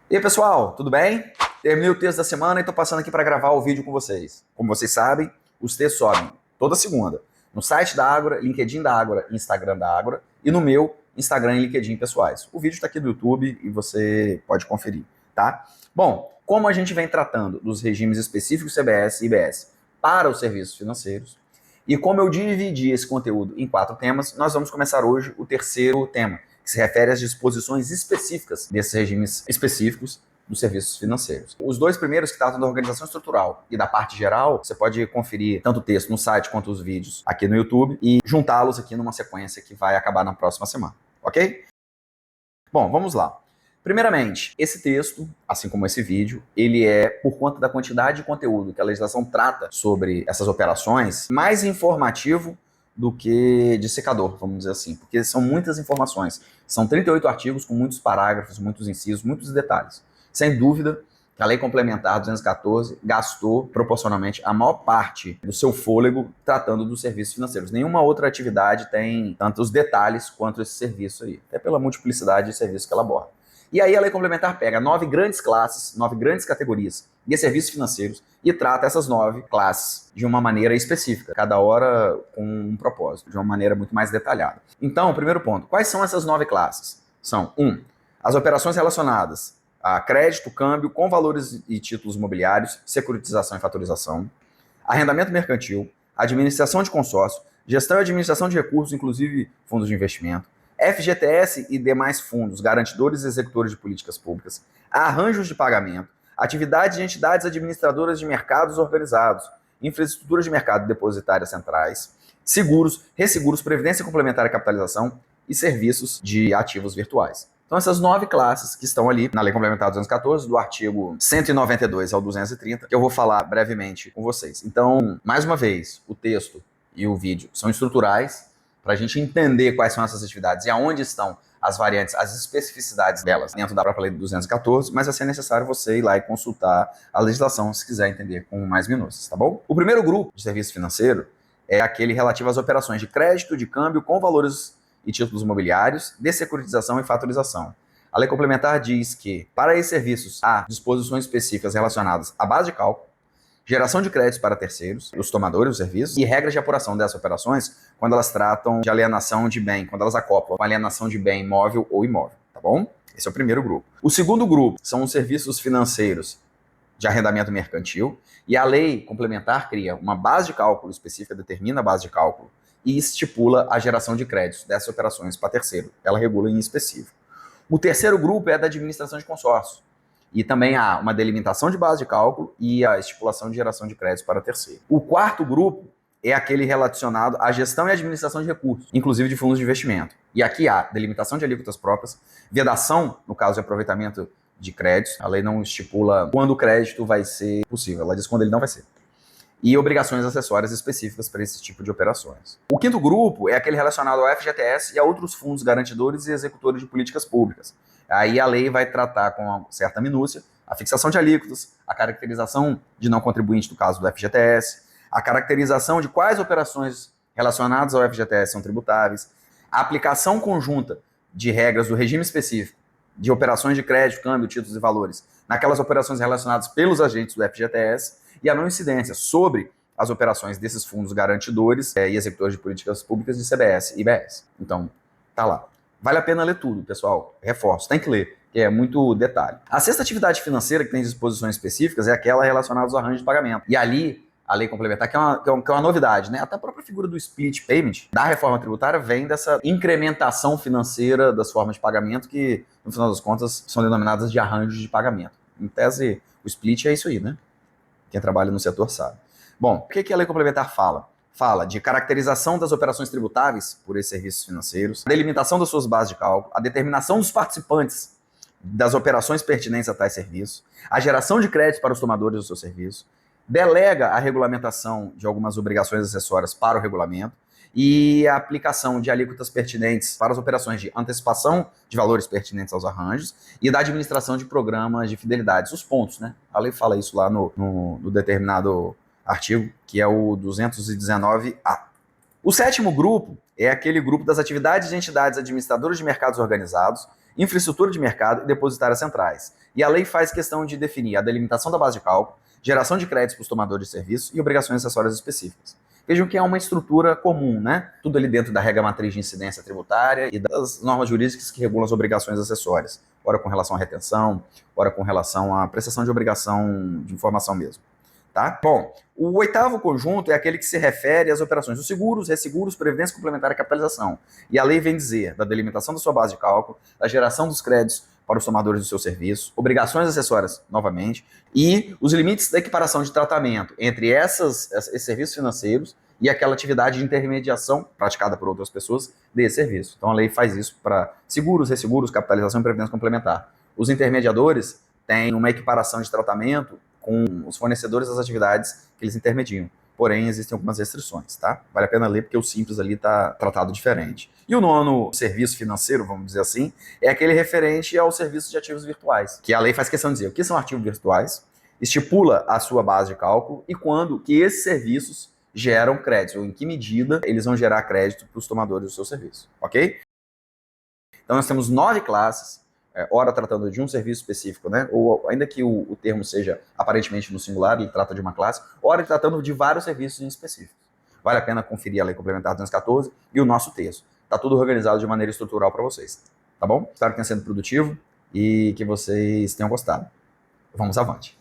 E aí, pessoal, tudo bem? Terminei o texto da semana e estou passando aqui para gravar o vídeo com vocês. Como vocês sabem, os textos sobem toda segunda no site da Ágora, LinkedIn da Ágora, Instagram da Ágora e no meu Instagram e LinkedIn pessoais. O vídeo está aqui no YouTube e você pode conferir, tá? Bom, como a gente vem tratando dos regimes específicos CBS e IBS para os serviços financeiros, e como eu dividi esse conteúdo em 4 temas, nós vamos começar hoje o terceiro tema, que se refere às disposições específicas desses regimes específicos dos serviços financeiros. Os 2 primeiros, que tratam da organização estrutural e da parte geral, você pode conferir tanto o texto no site quanto os vídeos aqui no YouTube e juntá-los aqui numa sequência que vai acabar na próxima semana, ok? Bom, vamos lá. Primeiramente, esse texto, assim como esse vídeo, ele é, por conta da quantidade de conteúdo que a legislação trata sobre essas operações, mais informativo do que dissecador, vamos dizer assim, porque são muitas informações. São 38 artigos com muitos parágrafos, muitos incisos, muitos detalhes. Sem dúvida que a Lei Complementar 214 gastou proporcionalmente a maior parte do seu fôlego tratando dos serviços financeiros. Nenhuma outra atividade tem tantos detalhes quanto esse serviço aí, até pela multiplicidade de serviços que ela aborda. E aí a Lei Complementar pega 9 grandes classes, 9 grandes categorias de serviços financeiros e trata essas 9 classes de uma maneira específica, cada hora com um propósito, de uma maneira muito mais detalhada. Então, primeiro ponto, quais são essas 9 classes? São 1. As operações relacionadas a crédito, câmbio, com valores e títulos imobiliários, securitização e fatorização, arrendamento mercantil, administração de consórcio, gestão e administração de recursos, inclusive fundos de investimento, FGTS e demais fundos, garantidores e executores de políticas públicas, arranjos de pagamento, atividades de entidades administradoras de mercados organizados, infraestrutura de mercado depositárias centrais, seguros, resseguros, previdência complementar e capitalização e serviços de ativos virtuais. Então essas 9 classes que estão ali na Lei Complementar 214, do artigo 192 ao 230, que eu vou falar brevemente com vocês. Então, mais uma vez, o texto e o vídeo são estruturais, para a gente entender quais são essas atividades e aonde estão as variantes, as especificidades delas dentro da própria Lei 214, mas vai ser necessário você ir lá e consultar a legislação se quiser entender com mais minúcias, tá bom? O primeiro grupo de serviço financeiro é aquele relativo às operações de crédito, de câmbio com valores e títulos imobiliários, de securitização e fatorização. A Lei Complementar diz que, para esses serviços, há disposições específicas relacionadas à base de cálculo, geração de créditos para terceiros, os tomadores do serviço, e regras de apuração dessas operações quando elas tratam de alienação de bem, quando elas acoplam com alienação de bem móvel ou imóvel, tá bom? Esse é o primeiro grupo. O segundo grupo são os serviços financeiros de arrendamento mercantil, e a lei complementar cria uma base de cálculo específica, determina a base de cálculo e estipula a geração de créditos dessas operações para terceiro. Ela regula em específico. O terceiro grupo é da administração de consórcio. E também há uma delimitação de base de cálculo e a estipulação de geração de créditos para terceiro. O quarto grupo é aquele relacionado à gestão e administração de recursos, inclusive de fundos de investimento. E aqui há delimitação de alíquotas próprias, vedação, no caso de aproveitamento de créditos. A lei não estipula quando o crédito vai ser possível, ela diz quando ele não vai ser. E obrigações acessórias específicas para esse tipo de operações. O quinto grupo é aquele relacionado ao FGTS e a outros fundos garantidores e executores de políticas públicas. Aí a lei vai tratar com uma certa minúcia a fixação de alíquotas, a caracterização de não contribuinte no caso do FGTS, a caracterização de quais operações relacionadas ao FGTS são tributáveis, a aplicação conjunta de regras do regime específico de operações de crédito, câmbio, títulos e valores naquelas operações relacionadas pelos agentes do FGTS e a não incidência sobre as operações desses fundos garantidores e executores de políticas públicas de CBS e IBS. Então, tá lá. Vale a pena ler tudo, pessoal. Reforço, tem que ler, que é muito detalhe. A sexta atividade financeira que tem disposições específicas é aquela relacionada aos arranjos de pagamento. E ali, a lei complementar, que é uma novidade, né? Até a própria figura do split payment da reforma tributária vem dessa incrementação financeira das formas de pagamento que, no final das contas, são denominadas de arranjos de pagamento. Em tese, o split é isso aí, né? Quem trabalha no setor sabe. Bom, o que a lei complementar fala? Fala de caracterização das operações tributáveis por esses serviços financeiros, a delimitação das suas bases de cálculo, a determinação dos participantes das operações pertinentes a tais serviços, a geração de créditos para os tomadores do seu serviço, delega a regulamentação de algumas obrigações acessórias para o regulamento e a aplicação de alíquotas pertinentes para as operações de antecipação de valores pertinentes aos arranjos e da administração de programas de fidelidades, os pontos, né? A lei fala isso lá no determinado artigo, que é o 219A. O sétimo grupo é aquele grupo das atividades de entidades administradoras de mercados organizados, infraestrutura de mercado e depositárias centrais. E a lei faz questão de definir a delimitação da base de cálculo, geração de créditos para os tomadores de serviços e obrigações acessórias específicas. Vejam que é uma estrutura comum, né? Tudo ali dentro da regra matriz de incidência tributária e das normas jurídicas que regulam as obrigações acessórias. Ora com relação à retenção, ora com relação à prestação de obrigação de informação mesmo. Tá? Bom, o oitavo conjunto é aquele que se refere às operações dos seguros, resseguros, previdência complementar e capitalização. E a lei vem dizer da delimitação da sua base de cálculo, da geração dos créditos para os tomadores do seu serviço, obrigações acessórias, novamente, e os limites da equiparação de tratamento entre esses serviços financeiros e aquela atividade de intermediação praticada por outras pessoas desse serviço. Então a lei faz isso para seguros, resseguros, capitalização e previdência complementar. Os intermediadores têm uma equiparação de tratamento com os fornecedores das atividades que eles intermediam. Porém, existem algumas restrições, tá? Vale a pena ler porque o simples ali está tratado diferente. E o nono serviço financeiro, vamos dizer assim, é aquele referente ao serviço de ativos virtuais, que a lei faz questão de dizer o que são ativos virtuais, estipula a sua base de cálculo e quando que esses serviços geram crédito, ou em que medida eles vão gerar crédito para os tomadores do seu serviço, ok? Então nós temos 9 classes, ora tratando de um serviço específico, né? Ou ainda que o termo seja aparentemente no singular, ele trata de uma classe, ora tratando de vários serviços em específico. Vale a pena conferir a Lei Complementar 214 e o nosso texto. Está tudo organizado de maneira estrutural para vocês, tá bom? Espero que tenha sido produtivo e que vocês tenham gostado. Vamos avante.